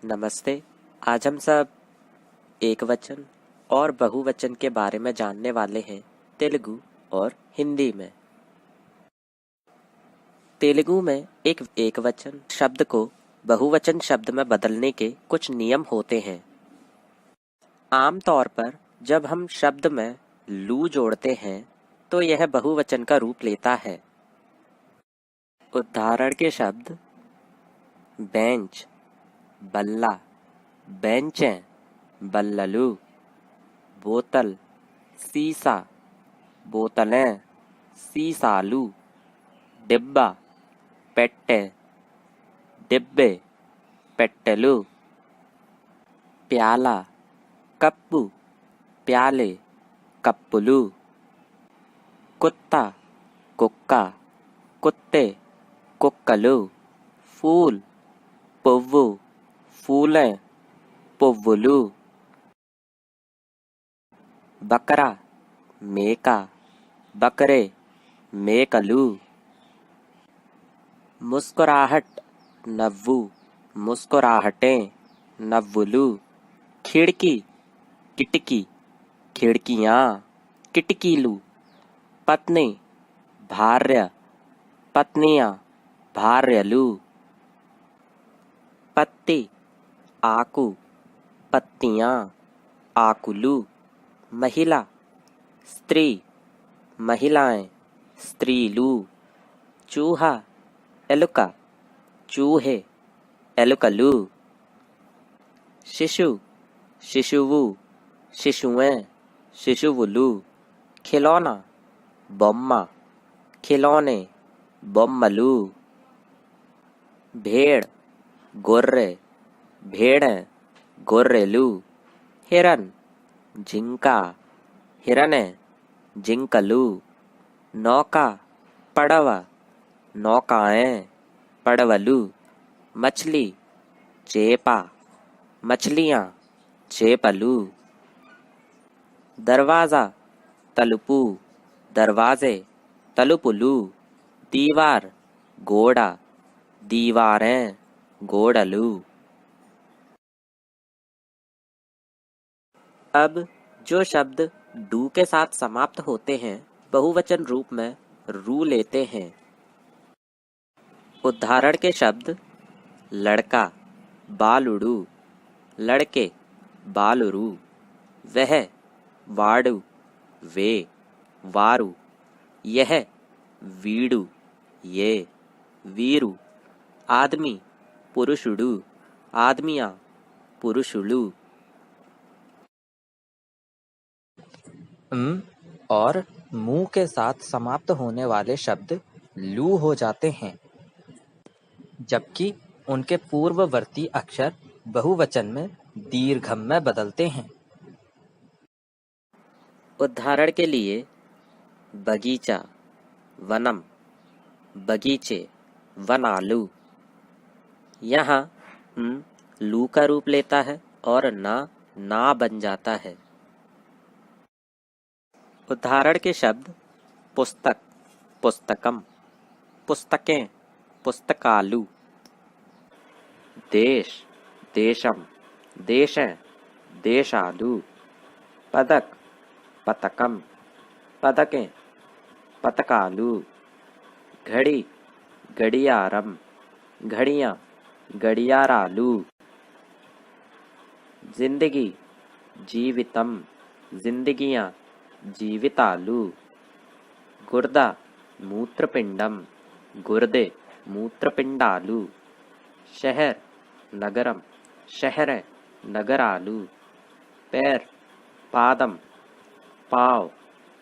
नमस्ते। आज हम सब एकवचन और बहुवचन के बारे में जानने वाले हैं तेलुगु और हिंदी में। तेलुगु में एक एकवचन शब्द को बहुवचन शब्द में बदलने के कुछ नियम होते हैं। आमतौर पर जब हम शब्द में लू जोड़ते हैं तो यह बहुवचन का रूप लेता है। उदाहरण के शब्द बेंच, बल्ला, बेंचें, बल्ललू, बोतल, सीसा, बोतलें, सीसालू, डिब्बा, पेट्टे, डिब्बे, पेट्टेलू, प्याला, कप्पू, प्याले, कप्पुलू, कुत्ता, कुक्का, कुत्ते, कुक्कलू, फूल, पुव्वू, फूलें, पुव्वुलू, बकरा, मेका, बकरे, मेकलू, मुस्कुराहट, नव्वू, मुस्कुराहटें, नव्वुलू, खिड़की, किटकी, खिड़कियाँ, किटकीलू, पत्नी, भार्य, पत्नियाँ, भार्यलू, पत्ती, आकू, पत्तियाँ, आकुलू, महिला, स्त्री, महिलाएं, स्त्रीलू, चूहा, एलुका, चूहे, एलुकलू, शिशु, शिशुवू, शिशुएं, शिशुवुलू, खिलौना, बोम्मा, खिलौने, बोम्मलू, भेड़, गोर्रे, भेड़ें, गोर्रेलू, हिरन, जिंका, हिरनें, जिंकलू, नौका, पड़वा, नौकाएं, पड़वलू, मछली, चेपा, मछलियाँ, चेपलू, दरवाज़ा, तलुपू, दरवाजे, तलुपुलू, दीवार, गोड़ा, दीवारें, गोड़लू। अब जो शब्द डू के साथ समाप्त होते हैं बहुवचन रूप में रू लेते हैं। उदाहरण के शब्द लड़का, बालुड़ू, लड़के, बालुरू, वह, वाडू, वे, वारू, यह, वीडू, ये, वीरू, आदमी, पुरुषुडू, आदमियाँ, पुरुषुलू। और मुंह के साथ समाप्त होने वाले शब्द लू हो जाते हैं, जबकि उनके पूर्ववर्ती अक्षर बहुवचन में दीर्घम में बदलते हैं। उदाहरण के लिए बगीचा, वनम, बगीचे, वनालू। यहाँ लू का रूप लेता है और ना बन जाता है। उदाहरण के शब्द पुस्तक, पुस्तकम, पुस्तकें, पुस्तकालू, देश, देशम, देशें, देशालू, पदक, पतकम, पदकें, पतकालू, घड़ी, घड़ियारम, घड़ियाँ, घड़ियारालू, जिंदगी, जीवितम, जिंदगियाँ, जीवितालू, गुर्दा, मूत्रपिंडम, गुर्दे, मूत्रपिंडालू, शहर, नगरम, शहरें, नगरालू, पैर, पादम, पाव,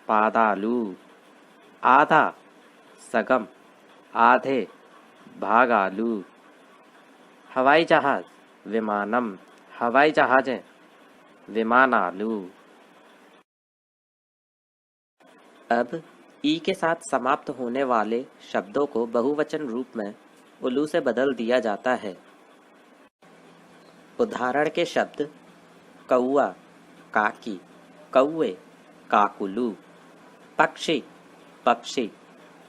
पादालू, आधा, सगम, आधे, भागालू, हवाई जहाज, विमानम, हवाई जहाजें, विमानालू। अब ई के साथ समाप्त होने वाले शब्दों को बहुवचन रूप में उलू से बदल दिया जाता है। उदाहरण के शब्द कौआ, काकी, कौवे, काकुलू, पक्षी, पक्षी,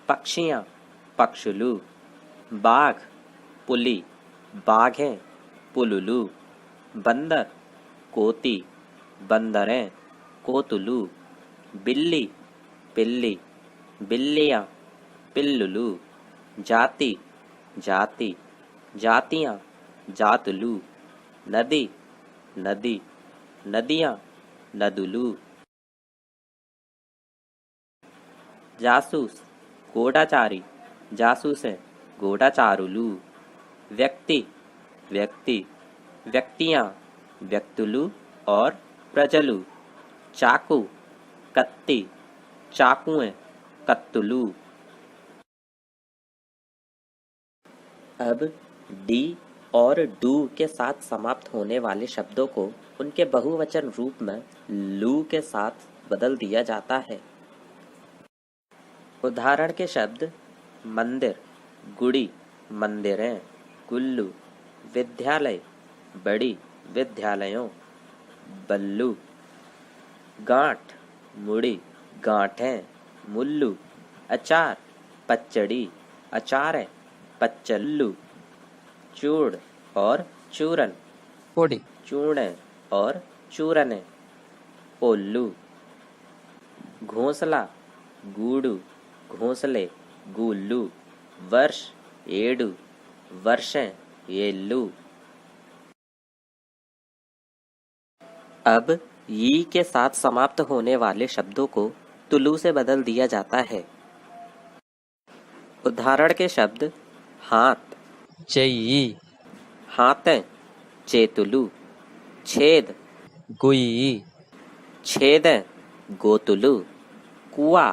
पक्षियाँ, पक्षुलू, बाघ, पुली, बाघें, पुलुलू। बंदर, कोती, बंदरें, कोतुलू, बिल्ली, पिल्ली, बिल्लियाँ, पिल्लुलू, जाति, जाति, जातियाँ, जातुलू, नदी, नदी, नदियाँ, नदुलू, जासूस, गूढ़ाचारी, जासूसें, गूढ़ाचारुलू, व्यक्ति, व्यक्ति, व्यक्तियाँ, व्यक्तुलू और प्रजलू, चाकू, कत्ती, चाकुएं, कत्तुलू। अब डी और डू के साथ समाप्त होने वाले शब्दों को उनके बहुवचन रूप में लू के साथ बदल दिया जाता है। उदाहरण के शब्द मंदिर, गुड़ी, मंदिरें, कुल्लू, विद्यालय, बड़ी, विद्यालयों, बल्लू, गांठ, मुड़ी, गांठें, मुल्लू, अचार, पचड़ी, अचारें, पचल्लू, चूड़ और चूरन, पोड़ी, चूड़ें और चूरनें, ओल्लू, घोंसला, गूडू, घोंसले, गुल्लू, वर्ष, ఏడు, वर्षें, येल्लू। अब ई के साथ समाप्त होने वाले शब्दों को तुलू से बदल दिया जाता है। उदाहरण के शब्द हाथ, चेई, हाथें, चेतुलू, छेद, गुई, छेदें, गोतुलू, कुआ,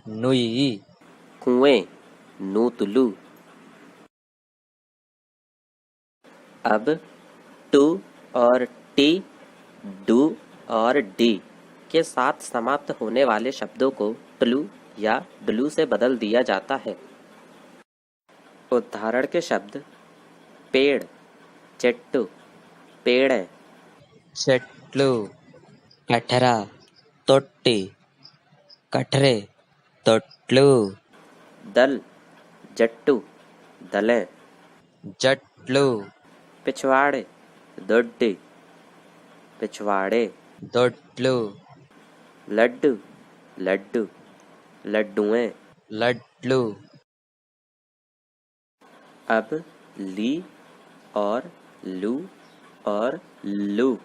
नुई, कुएं, नूतुलू। अब टू और टी, डू और डी के साथ समाप्त होने वाले शब्दों को टलू या डलू से बदल दिया जाता है। उदाहरण के शब्द पेड़, చెట్టు, पेड़ें, చెట్లు, కఠరా, తొట్టి, కఠరే, తొట్లు, दल, जट्टू, दलें, జట్లు, पिछवाड़े, दొడ్డి, पिछवाड़े, దొడ్లు, लड्डू, लड्डू, लड्डुएं। లడ్లు। अब ली और लू और लू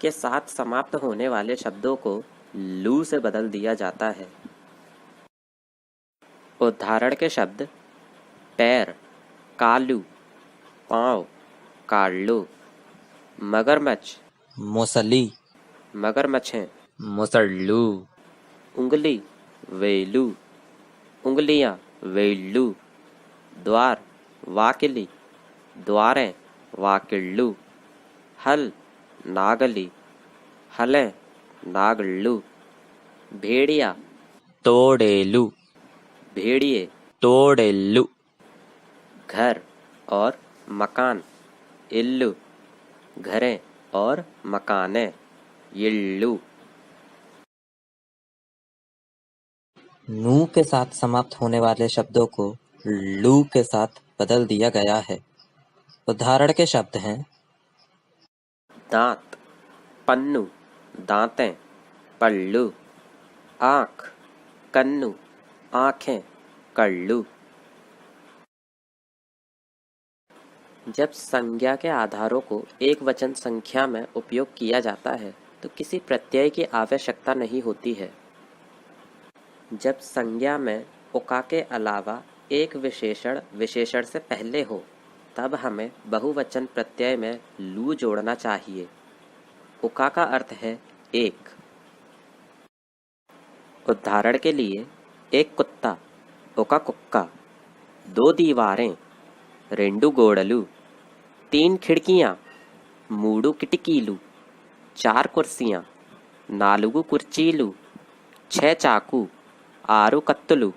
के साथ समाप्त होने वाले शब्दों को लू से बदल दिया जाता है। उदाहरण के शब्द पैर, कालू, पाँव, काल्लू, मगरमच्छ, మొసలి, मगरमच्छें, మొసళ్ళు, उंगली, वेलू, उंगलियां, वेल्लू, द्वार, वाकिली, द्वारें, वाकिल्लू, हल, नागली, हलें, नागल्लू, भेड़िया, తోడేలు, भेड़िए, తోడేళ్ళు, घर और मकान, इल्लू, घरें और मकानें, इल्लू। नू के साथ समाप्त होने वाले शब्दों को लू के साथ बदल दिया गया है। उदाहरण के शब्द हैं दांत, पन्नू, दांतें, पल्लू, आँख, कन्नू, आँखें, कल्लू। जब संज्ञा के आधारों को एक वचन संख्या में उपयोग किया जाता है तो किसी प्रत्यय की आवश्यकता नहीं होती है। जब संज्ञा में उका के अलावा एक विशेषण विशेषण से पहले हो तब हमें बहुवचन प्रत्यय में लू जोड़ना चाहिए। उका का अर्थ है एक। उदाहरण के लिए एक कुत्ता, उका कुक्का, दो दीवारें, रेंडू गोड़लू, तीन खिड़कियां, मूडू किटकीलू, चार कुर्सियां, नालुगु कुर्चीलू, छह चाकू, आरु कत्तलू,